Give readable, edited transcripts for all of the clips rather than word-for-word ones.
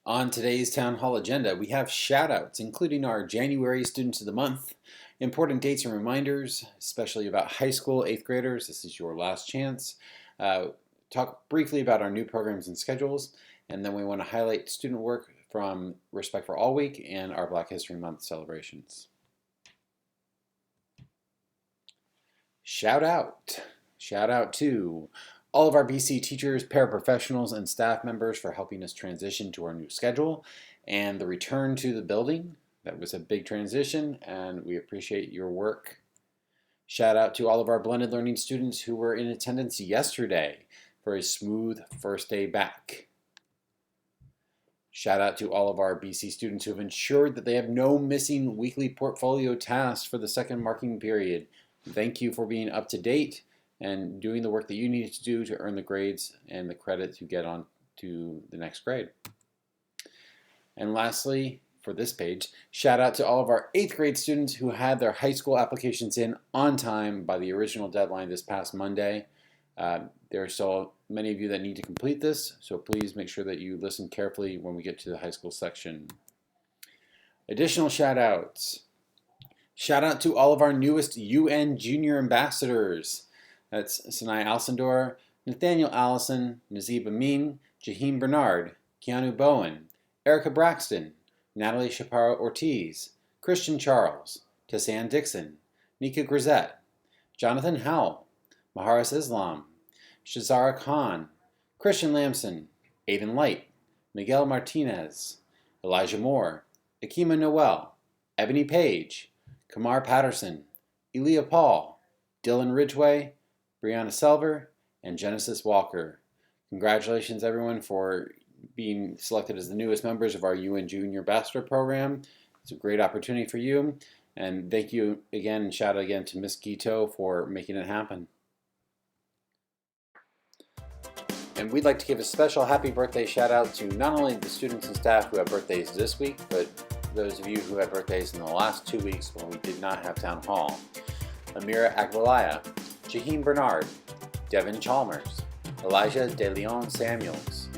On today's Town Hall agenda, we have shoutouts, including our January Students of the Month, important dates and reminders, especially about high school 8th graders. This is your last chance. Talk briefly about our new programs and schedules, and then we want to highlight student work from Respect for All Week and our Black History Month celebrations. Shout out to all of our BC teachers, paraprofessionals, and staff members for helping us transition to our new schedule and the return to the building. That was a big transition, and we appreciate your work. Shout out to all of our blended learning students who were in attendance yesterday for a smooth first day back. Shout out to all of our BC students who have ensured that they have no missing weekly portfolio tasks for the second marking period. Thank you for being up to date and doing the work that you need to do to earn the grades and the credit to get on to the next grade. And lastly, for this page, shout out to all of our 8th grade students who had their high school applications in on time by the original deadline this past Monday. There are still many of you that need to complete this, so please make sure that you listen carefully when we get to the high school section. Additional shout outs. Shout out to all of our newest UnJunior Ambassadors. That's Sinai Alcindor, Nathaniel Allison, Nazib Amin, Jaheem Bernard, Keanu Bowen, Erica Braxton, Natalie Chaparro Ortiz, Christian Charles, Tassan Dixon, Nika Grisette, Jonathan Howell, Maharis Islam, Shazara Khan, Christian Lamson, Aiden Light, Miguel Martinez, Elijah Moore, Akima Noel, Ebony Page, Kamar Patterson, Elia Paul, Dylan Ridgway, Brianna Selver, and Genesis Walker. Congratulations everyone for being selected as the newest members of our UnJunior Ambassador program. It's a great opportunity for you, and thank you again and shout out again to Miss Guito for making it happen. And we'd like to give a special happy birthday shout out to not only the students and staff who have birthdays this week, but those of you who had birthdays in the last 2 weeks when we did not have Town Hall. Amira Agbalaya, Jaheem Bernard, Devin Chalmers, Elijah De Leon Samuels,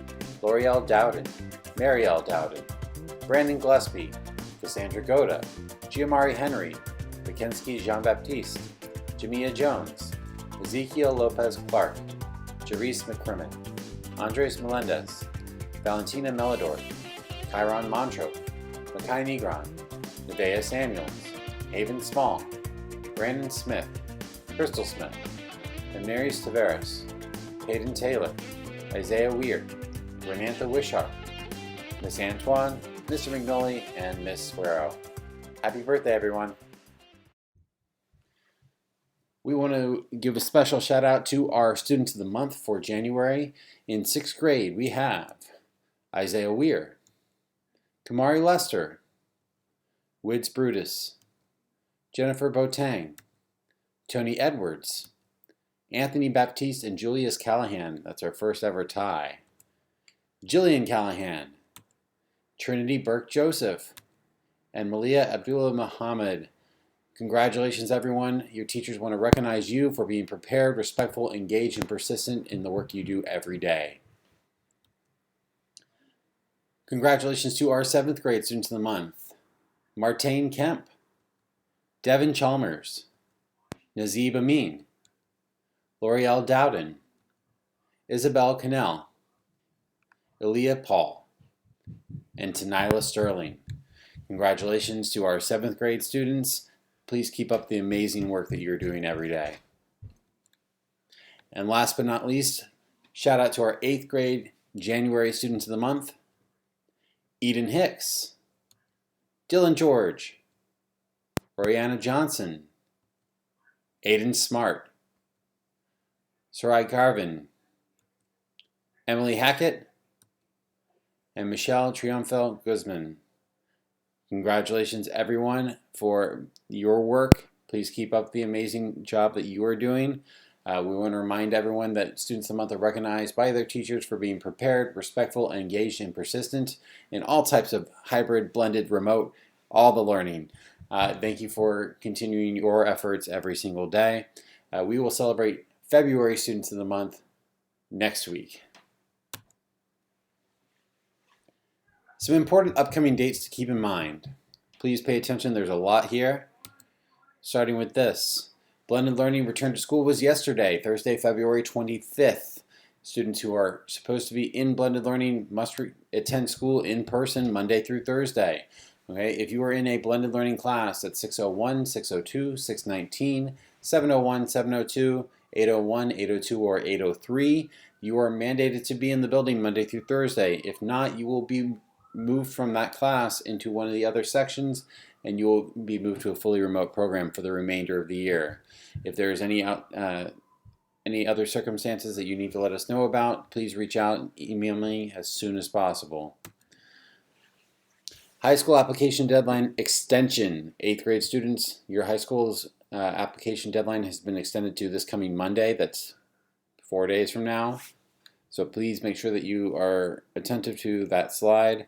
L'Oreal Dowden, Marielle Dowden, Brandon Gillespie, Cassandra Goda, Giamari Henry, Mackenzie Jean-Baptiste, Jamia Jones, Ezekiel Lopez Clark, Jerice McCrimmon, Andres Melendez, Valentina Melidor, Chiron Montrose, Makai Negron, Nevaeh Samuels, Haven Small, Brandon Smith, Crystal Smith, Amaris Tavares, Hayden Taylor, Isaiah Weir, Renantha Wishart, Miss Antoine, Mr. McNully, and Miss Suero. Happy birthday, everyone. We want to give a special shout out to our Students of the Month for January. In 6th grade, we have Isaiah Weir, Kamari Lester, Wids Brutus, Jennifer Botang, Tony Edwards, Anthony Baptiste, and Julius Callahan. That's our first ever tie. Jillian Callahan, Trinity Burke Joseph, and Malia Abdullah Muhammad. Congratulations, everyone. Your teachers want to recognize you for being prepared, respectful, engaged, and persistent in the work you do every day. Congratulations to our 7th grade Students of the Month. Martane Kemp, Devin Chalmers, Nazib Amin, L'Oreal Dowden, Isabel Cannell, Elia Paul, and Tanila Sterling. Congratulations to our 7th grade students. Please keep up the amazing work that you're doing every day. And last but not least, shout out to our 8th grade January Students of the Month. Eden Hicks, Dylan George, Oriana Johnson, Aiden Smart, Sarai Garvin, Emily Hackett, and Michelle Triumphel Guzman. Congratulations, everyone, for your work. Please keep up the amazing job that you are doing. We want to remind everyone that Students of the Month are recognized by their teachers for being prepared, respectful, engaged, and persistent in all types of hybrid, blended, remote, all the learning. Thank you for continuing your efforts every single day. We will celebrate February Students of the Month next week. Some important upcoming dates to keep in mind. Please pay attention, there's a lot here. Starting with this. Blended Learning return to school was yesterday, Thursday, February 25th. Students who are supposed to be in Blended Learning must attend school in person Monday through Thursday. Okay, if you are in a Blended Learning class at 601, 602, 619, 701, 702, 801, 802, or 803, you are mandated to be in the building Monday through Thursday. If not, you will be moved from that class into one of the other sections, and you will be moved to a fully remote program for the remainder of the year. If there is any other circumstances that you need to let us know about, please reach out and email me as soon as possible. High school application deadline extension. 8th grade students, your high school's application deadline has been extended to this coming Monday. That's 4 days from now. So please make sure that you are attentive to that slide.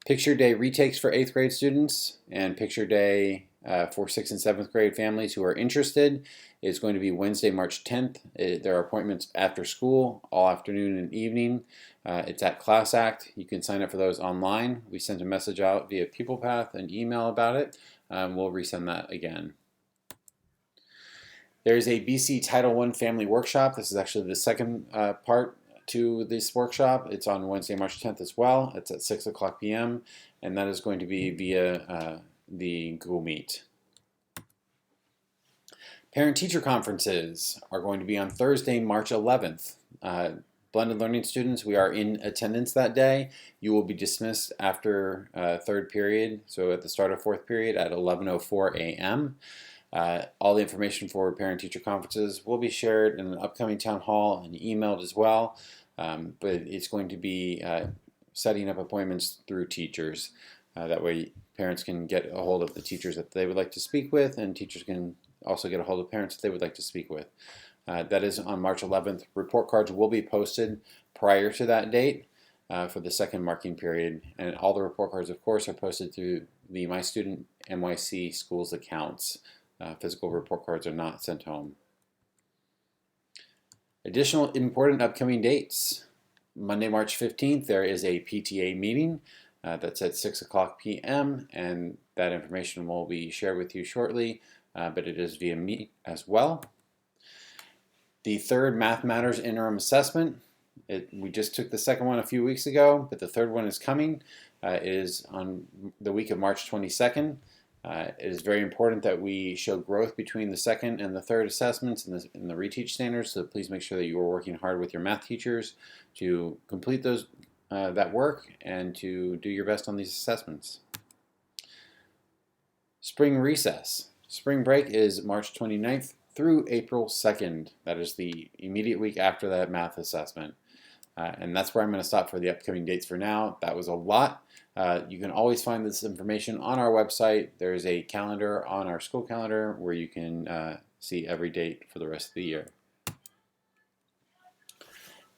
Picture Day retakes for 8th grade students and Picture Day for 6th and 7th grade families who are interested is going to be Wednesday, March 10th. There are appointments after school, all afternoon and evening. It's at Class Act. You can sign up for those online. We sent a message out via PeoplePath and email about it. We'll resend that again. There's a BC Title I Family Workshop. This is actually the second part to this workshop. It's on Wednesday, March 10th as well. It's at 6 o'clock p.m. and that is going to be via the Google Meet. Parent-teacher conferences are going to be on Thursday, March 11th. Blended Learning students, we are in attendance that day. You will be dismissed after third period, so at the start of fourth period at 11:04 a.m. All the information for parent-teacher conferences will be shared in an upcoming town hall and emailed as well, but it's going to be setting up appointments through teachers. That way parents can get a hold of the teachers that they would like to speak with, and teachers can also get a hold of parents that they would like to speak with. That is on March 11th. Report cards will be posted prior to that date for the second marking period, and all the report cards, of course, are posted through the My Student NYC schools accounts. Physical report cards are not sent home. Additional important upcoming dates. Monday, March 15th, there is a PTA meeting that's at 6 o'clock p.m. and that information will be shared with you shortly, but it is via Meet as well. The third Math Matters interim assessment. We just took the second one a few weeks ago, but the third one is coming. It is on the week of March 22nd. It is very important that we show growth between the second and the third assessments in the reteach standards, so please make sure that you are working hard with your math teachers to complete that work and to do your best on these assessments. Spring recess. Spring break is March 29th through April 2nd. That is the immediate week after that math assessment. And that's where I'm going to stop for the upcoming dates for now. That was a lot. You can always find this information on our website. There is a calendar on our school calendar where you can see every date for the rest of the year.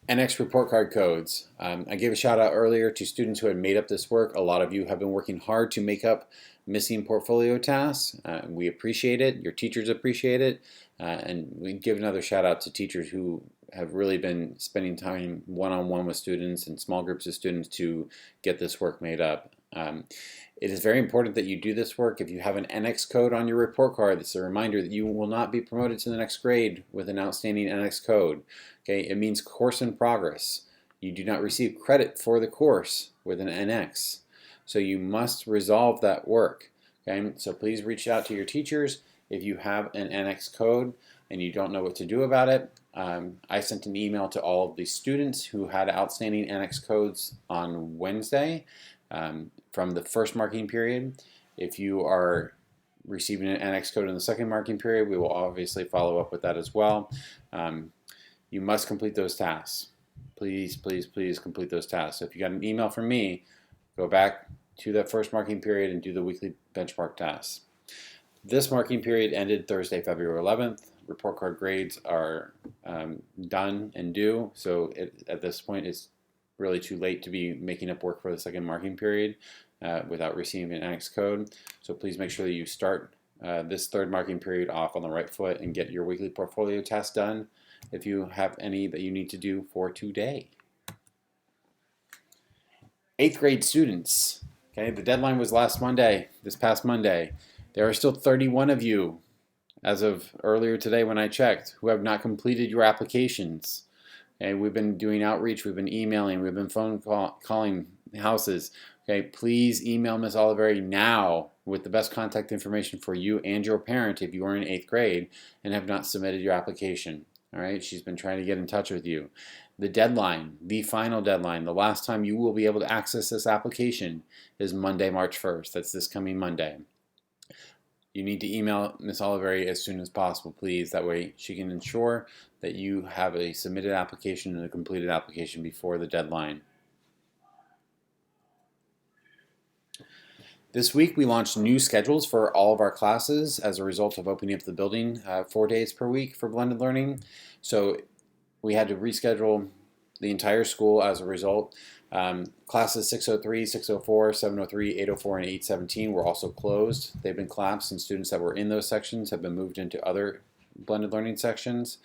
NX report card codes. I gave a shout out earlier to students who had made up this work. A lot of you have been working hard to make up missing portfolio tasks. We appreciate it. Your teachers appreciate it. And we give another shout out to teachers who have really been spending time one-on-one with students and small groups of students to get this work made up. It is very important that you do this work. If you have an NX code on your report card, it's a reminder that you will not be promoted to the next grade with an outstanding NX code. Okay, it means course in progress. You do not receive credit for the course with an NX. So you must resolve that work. Okay, so please reach out to your teachers if you have an NX code and you don't know what to do about it. I sent an email to all of the students who had outstanding NX codes on Wednesday from the first marking period. If you are receiving an NX code in the second marking period, we will obviously follow up with that as well. You must complete those tasks. Please, please, please complete those tasks. So if you got an email from me, go back to that first marking period and do the weekly benchmark tasks. This marking period ended Thursday, February 11th. Report card grades are done and due, so at this point it's really too late to be making up work for the second marking period without receiving an NX code. So please make sure that you start this third marking period off on the right foot and get your weekly portfolio tasks done if you have any that you need to do for today. 8th grade students, okay, the deadline was this past Monday. There are still 31 of you, as of earlier today when I checked, who have not completed your applications. Okay, we've been doing outreach, we've been emailing, we've been calling houses. Okay, please email Ms. Oliveri now with the best contact information for you and your parent if you are in 8th grade and have not submitted your application. All right, she's been trying to get in touch with you. The deadline, the final deadline, the last time you will be able to access this application is Monday, March 1st. That's this coming Monday. You need to email Ms. Oliveri as soon as possible, please. That way she can ensure that you have a submitted application and a completed application before the deadline. This week we launched new schedules for all of our classes as a result of opening up the building 4 days per week for blended learning. So we had to reschedule the entire school as a result. Classes 603, 604, 703, 804, and 817 were also closed. They've been collapsed, and students that were in those sections have been moved into other blended learning sections.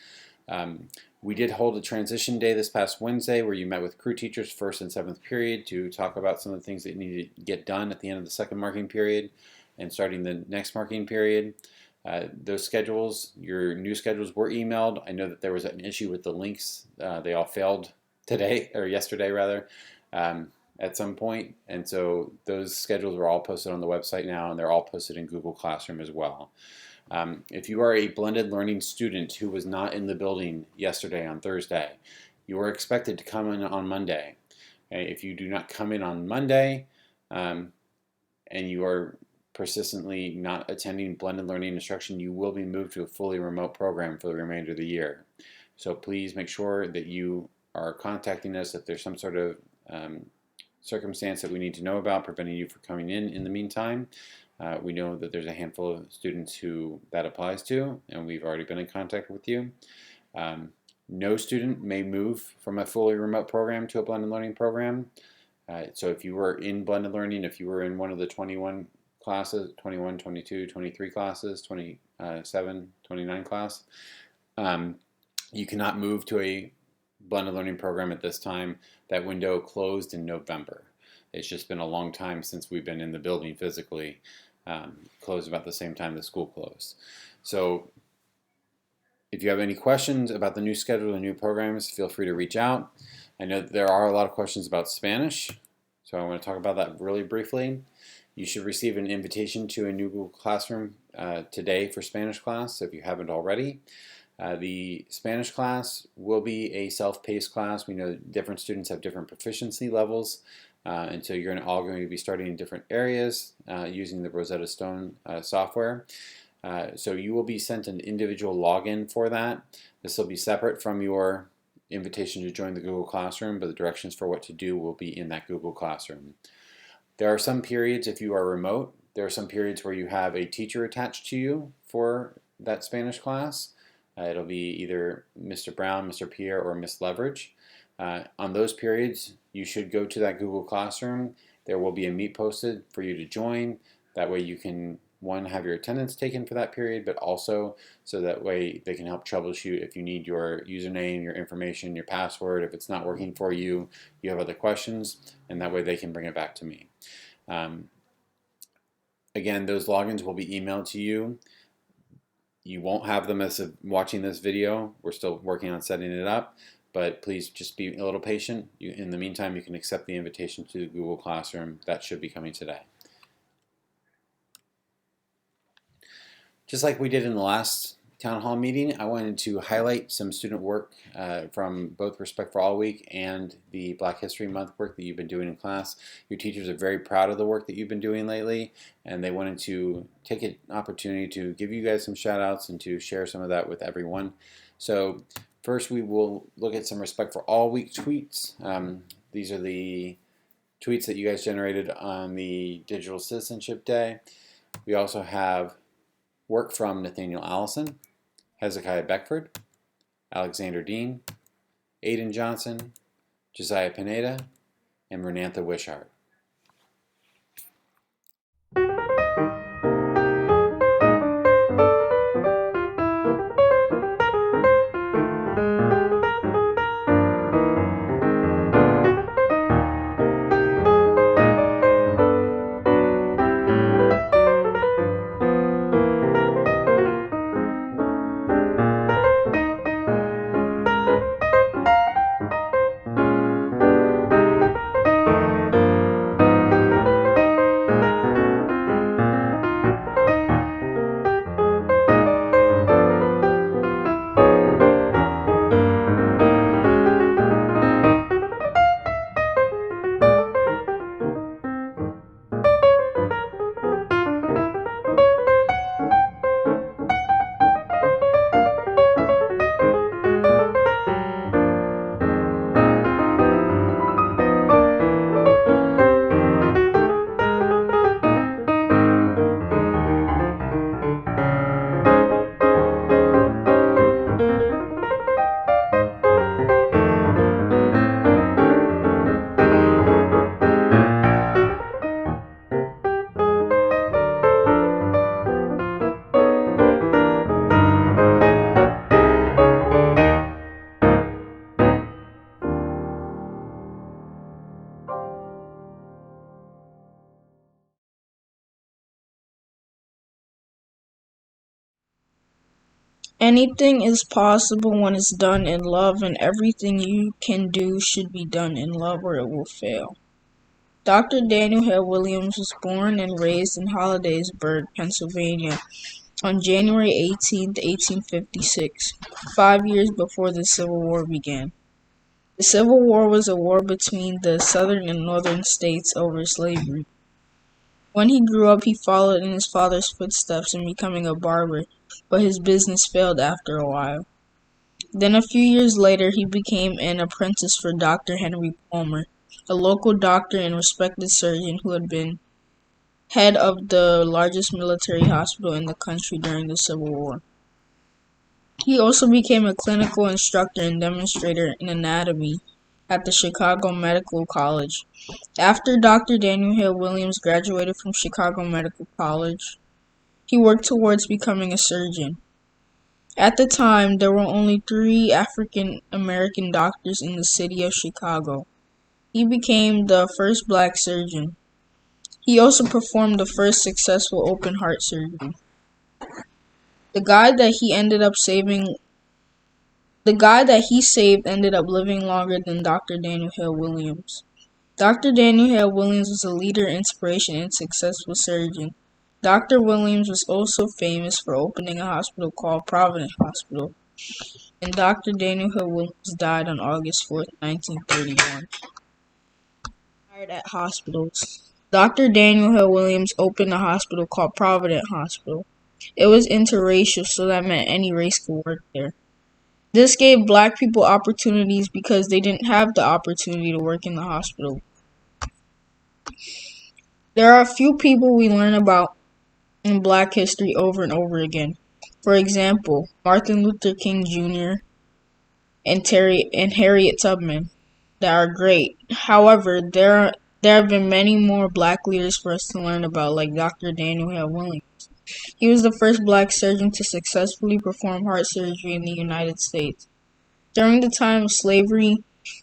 We did hold a transition day this past Wednesday where you met with crew teachers 1st and 7th period to talk about some of the things that you need to get done at the end of the second marking period and starting the next marking period. Those schedules, your new schedules were emailed. I know that there was an issue with the links. They all failed today, or yesterday rather, at some point. And so those schedules are all posted on the website now, and they're all posted in Google Classroom as well. If you are a blended learning student who was not in the building yesterday on Thursday, you are expected to come in on Monday. Okay? If you do not come in on Monday and you are persistently not attending blended learning instruction, you will be moved to a fully remote program for the remainder of the year. So please make sure that you are contacting us if there's some sort of circumstance that we need to know about preventing you from coming in the meantime. We know that there's a handful of students who that applies to, and we've already been in contact with you. No student may move from a fully remote program to a blended learning program. So if you were in blended learning, if you were in one of the 21 classes, 21, 22, 23 classes, 27, 29 class, you cannot move to a blended learning program at this time. That window closed in November. It's just been a long time since we've been in the building physically. Closed about the same time the school closed. So if you have any questions about the new schedule and new programs, feel free to reach out. I know that there are a lot of questions about Spanish, so I want to talk about that really briefly. You should receive an invitation to a new Google Classroom today for Spanish class if you haven't already. The Spanish class will be a self-paced class. We know that different students have different proficiency levels, and so you're all going to be starting in different areas using the Rosetta Stone software. So you will be sent an individual login for that. This will be separate from your invitation to join the Google Classroom, but the directions for what to do will be in that Google Classroom. There are some periods, if you are remote, there are some periods where you have a teacher attached to you for that Spanish class. It'll be either Mr. Brown, Mr. Pierre, or Miss Leverage. On those periods, you should go to that Google Classroom. There will be a meet posted for you to join. That way you can, one, have your attendance taken for that period, but also so that way they can help troubleshoot if you need your username, your information, your password. If it's not working for you, you have other questions, and that way they can bring it back to me. Again, those logins will be emailed to you. You won't have them as of watching this video. We're still working on setting it up, but please just be a little patient. In the meantime, you can accept the invitation to the Google Classroom. That should be coming today. Just like we did in the last town hall meeting, I wanted to highlight some student work from both Respect for All Week and the Black History Month work that you've been doing in class. Your teachers are very proud of the work that you've been doing lately, and they wanted to take an opportunity to give you guys some shout outs and to share some of that with everyone. So first we will look at some Respect for All Week tweets. These are the tweets that you guys generated on the Digital Citizenship Day. We also have work from Nathaniel Allison, Hezeki Beckford, Alexander Dean, Aiden Johnson, Josiah Pineda, and Renantha Wishart. Anything is possible when it's done in love, and everything you can do should be done in love or it will fail. Dr. Daniel Hale Williams was born and raised in Hollidaysburg, Pennsylvania on January 18, 1856, 5 years before the Civil War began. The Civil War was a war between the southern and northern states over slavery. When he grew up, he followed in his father's footsteps in becoming a barber, but his business failed after a while. Then a few years later, he became an apprentice for Dr. Henry Palmer, a local doctor and respected surgeon who had been head of the largest military hospital in the country during the Civil War. He also became a clinical instructor and demonstrator in anatomy at the Chicago Medical College. After Dr. Daniel Hale Williams graduated from Chicago Medical College, he worked towards becoming a surgeon. At the time, there were only 3 African American doctors in the city of Chicago. He became the first black surgeon. He also performed the first successful open heart surgery. The guy that he ended up saving The guy that he saved ended up living longer than Dr. Daniel Hale Williams. Dr. Daniel Hale Williams was a leader, inspiration, and successful surgeon. Dr. Williams was also famous for opening a hospital called Providence Hospital, and Dr. Daniel Hale Williams died on August 4th, 1931. Hired at hospitals. Dr. Daniel Hale Williams opened a hospital called Providence Hospital. It was interracial, so that meant any race could work there. This gave black people opportunities because they didn't have the opportunity to work in the hospital. There are a few people we learn about in black history over and over again. For example, Martin Luther King Jr. and Harriet Tubman that are great. However, there have been many more black leaders for us to learn about, like Dr. Daniel Hale Williams. He was the first black surgeon to successfully perform heart surgery in the United States. During the time of slavery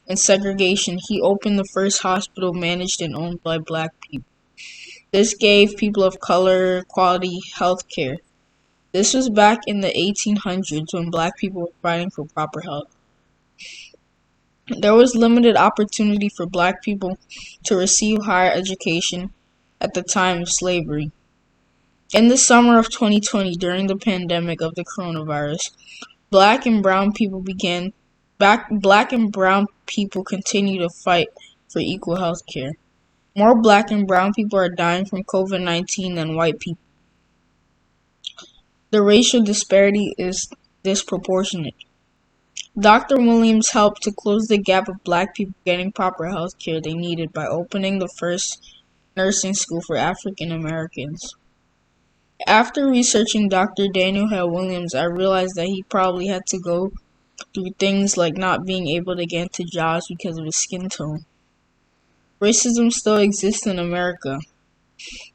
and segregation, he opened the first hospital managed and owned by black people. This gave people of color quality health care. This was back in the 1800s when black people were fighting for proper health. There was limited opportunity for black people to receive higher education at the time of slavery. In the summer of 2020, during the pandemic of the coronavirus, black and brown people continue to fight for equal health care. More black and brown people are dying from COVID-19 than white people. The racial disparity is disproportionate. Dr. Williams helped to close the gap of black people getting proper health care they needed by opening the first nursing school for African Americans. After researching Dr. Daniel Hale Williams, I realized that he probably had to go through things like not being able to get into jobs because of his skin tone. Racism still exists in America.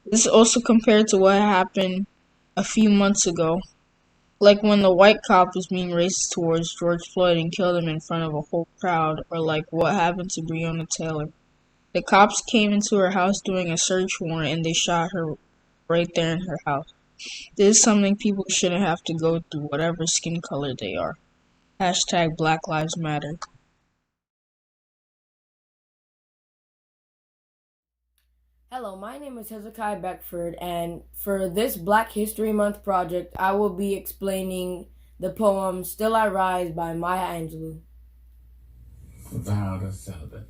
This is also compared to what happened a few months ago, like when the white cop was being racist towards George Floyd and killed him in front of a whole crowd, or like what happened to Breonna Taylor. The cops came into her house doing a search warrant and they shot her right there in her house. This is something people shouldn't have to go through, whatever skin color they are. Hashtag Black Lives Matter. Hello, my name is Hezeki Beckford, and for this Black History Month project, I will be explaining the poem Still I Rise by Maya Angelou. Without a celibate,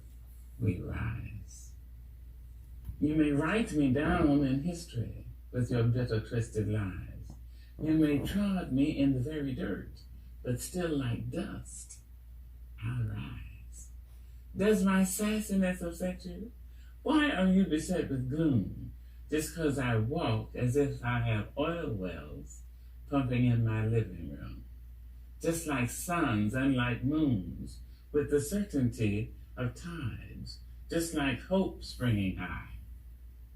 we rise. You may write me down in history with your bitter, twisted lies. You may trod me in the very dirt, but still like dust, I'll rise. Does my sassiness upset you? Why are you beset with gloom? Just 'cause I walk as if I have oil wells pumping in my living room. Just like suns and like moons, with the certainty of tides, just like hope springing high,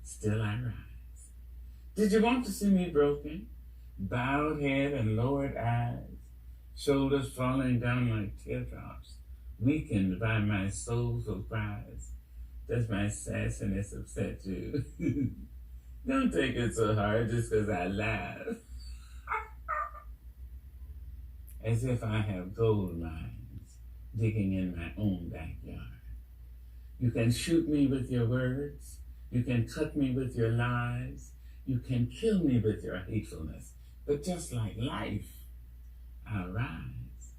still I rise. Did you want to see me broken? Bowed head and lowered eyes, shoulders falling down like teardrops, weakened by my soulful cries. Does my sassiness upset you? Don't take it so hard just 'cause I laugh. as if I have gold mines digging in my own backyard. You can shoot me with your words. You can cut me with your lies. You can kill me with your hatefulness. But just like life, I rise.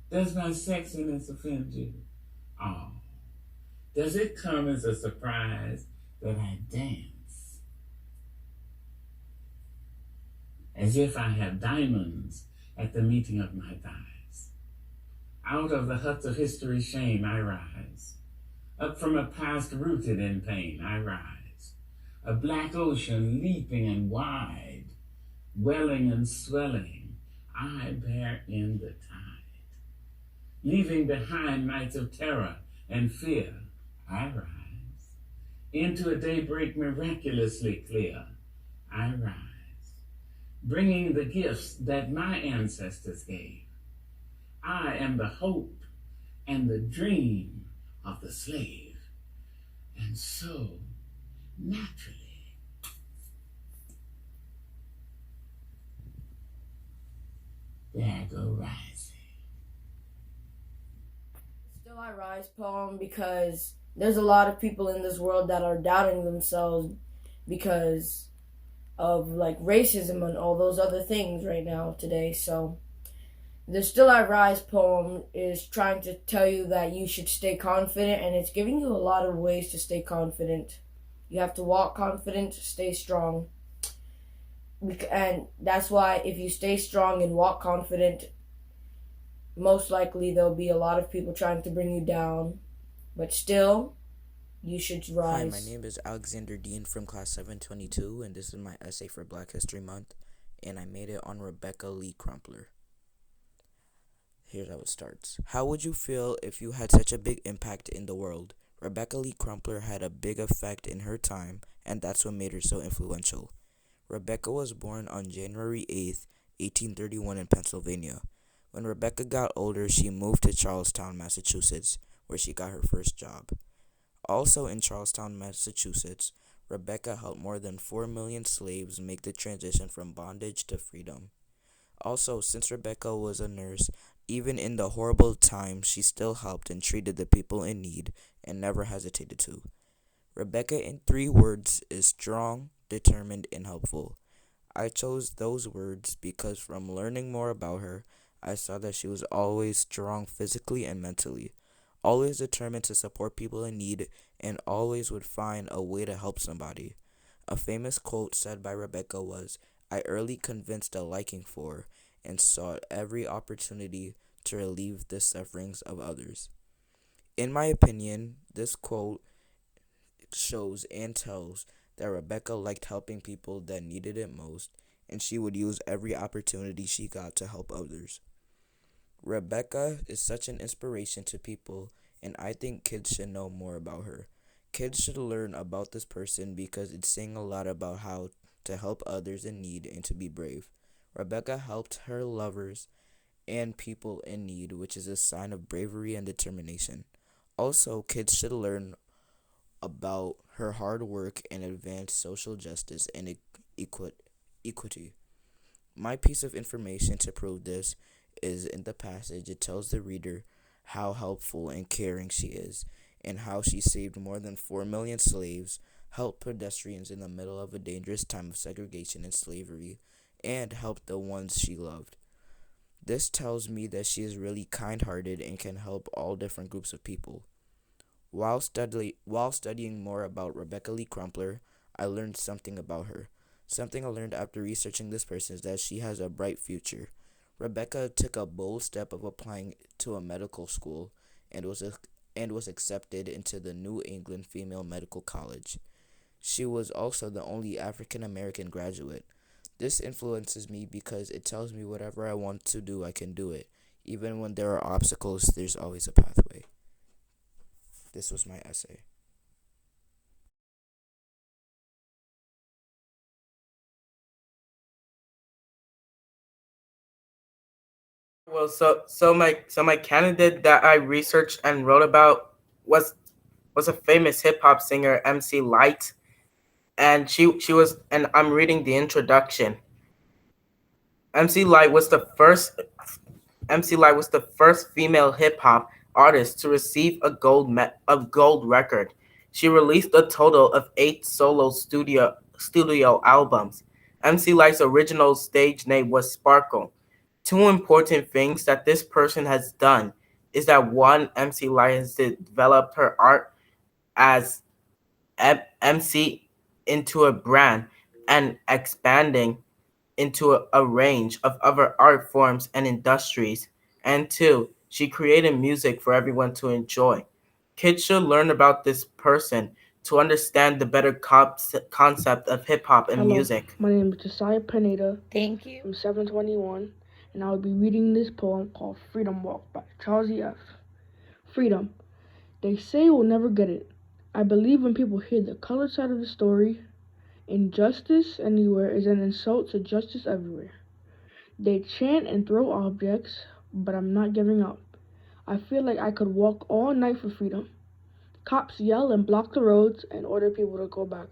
Does my sexiness offend you? Oh. Does it come as a surprise that I dance? As if I have diamonds at the meeting of my thighs. Out of the huts of history's shame I rise. Up from a past rooted in pain I rise. A black ocean leaping and wide, welling and swelling, I bear in the tide. Leaving behind nights of terror and fear, I rise. Into a daybreak miraculously clear, I rise. Bringing the gifts that my ancestors gave. I am the hope and the dream of the slave. And so, naturally, there I go rising. Still I Rise poem because there's a lot of people in this world that are doubting themselves because of like racism and all those other things right now today. So the Still I Rise poem is trying to tell you that you should stay confident, and it's giving you a lot of ways to stay confident. You have to walk confident, stay strong. And that's why if you stay strong and walk confident, most likely there'll be a lot of people trying to bring you down. But still, you should rise. Hi, my name is Alexander Dean from class 722, and this is my essay for Black History Month, and I made it on Rebecca Lee Crumpler. Here's how it starts. How would you feel if you had such a big impact in the world? Rebecca Lee Crumpler had a big effect in her time, and that's what made her so influential. Rebecca was born on January 8th, 1831 in Pennsylvania. When Rebecca got older, she moved to Charlestown, Massachusetts, where she got her first job. Also in Charlestown, Massachusetts, Rebecca helped more than 4 million slaves make the transition from bondage to freedom. Also, since Rebecca was a nurse, even in the horrible times, she still helped and treated the people in need and never hesitated to. Rebecca, in 3 words, is strong, determined, and helpful. I chose those words because from learning more about her, I saw that she was always strong physically and mentally, always determined to support people in need, and always would find a way to help somebody. A famous quote said by Rebecca was, "I early convinced a liking for and sought every opportunity to relieve the sufferings of others." In my opinion, this quote shows and tells that Rebecca liked helping people that needed it most, and she would use every opportunity she got to help others. Rebecca is such an inspiration to people, and I think kids should know more about her. Kids should learn about this person because it's saying a lot about how to help others in need and to be brave. Rebecca helped her lovers and people in need, which is a sign of bravery and determination. Also, kids should learn about her hard work and advance social justice and equity. My piece of information to prove this is in the passage. It tells the reader how helpful and caring she is, and how she saved more than 4 million slaves, helped pedestrians in the middle of a dangerous time of segregation and slavery, and helped the ones she loved. This tells me that she is really kind-hearted and can help all different groups of people. While studying more about Rebecca Lee Crumpler, I learned something about her. Something I learned after researching this person is that she has a bright future. Rebecca took a bold step of applying to a medical school and was accepted into the New England Female Medical College. She was also the only African American graduate. This influences me because it tells me whatever I want to do, I can do it. Even when there are obstacles, there's always a pathway. This was my essay. Well, so my candidate that I researched and wrote about was a famous hip hop singer, MC Light, and she was, and I'm reading the introduction. MC Light was the first MC Light was the first female hip hop artist to receive a gold record. She released a total of 8 solo studio albums. MC Light's original stage name was Sparkle. Two important things that this person has done is that one, MC Light has developed her art as MC into a brand and expanding into a range of other art forms and industries. And two, she created music for everyone to enjoy. Kids should learn about this person to understand the better concept of hip hop and music. My name is Josiah Pineda. Thank you. I'm 721, and I will be reading this poem called Freedom Walk by Charles E. F. Freedom. They say we'll never get it. I believe when people hear the colored side of the story, injustice anywhere is an insult to justice everywhere. They chant and throw objects, but I'm not giving up. I feel like I could walk all night for freedom. Cops yell and block the roads and order people to go back.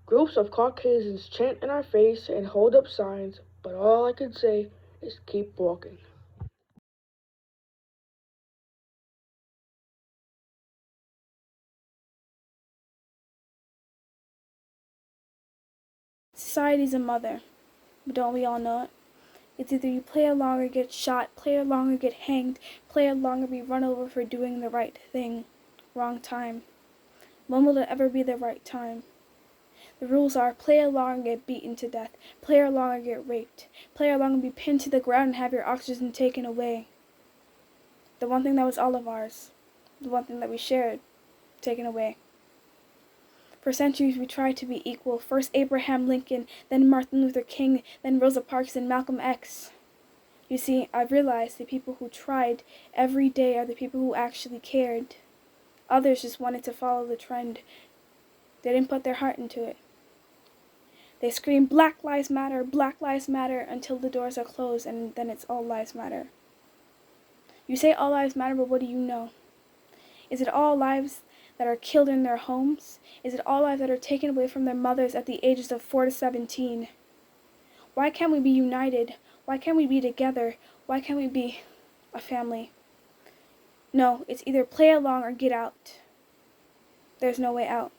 Groups of Caucasians chant in our face and hold up signs, but all I can say is keep walking. Society's a mother, but don't we all know it? It's either you play along or get shot, play along or get hanged, play along or be run over for doing the right thing. Wrong time. When will it ever be the right time? The rules are play along and get beaten to death, play along or get raped, play along and be pinned to the ground and have your oxygen taken away. The one thing that was all of ours, the one thing that we shared, taken away. For centuries we tried to be equal, first Abraham Lincoln, then Martin Luther King, then Rosa Parks and Malcolm X. You see, I've realized the people who tried every day are the people who actually cared. Others just wanted to follow the trend. They didn't put their heart into it. They scream Black Lives Matter, until the doors are closed and then it's all lives matter. You say all lives matter, but what do you know? Is it all lives that are killed in their homes? Is it all lives that are taken away from their mothers at the ages of 4 to 17? Why can't we be united? Why can't we be together? Why can't we be a family? No, it's either play along or get out. There's no way out.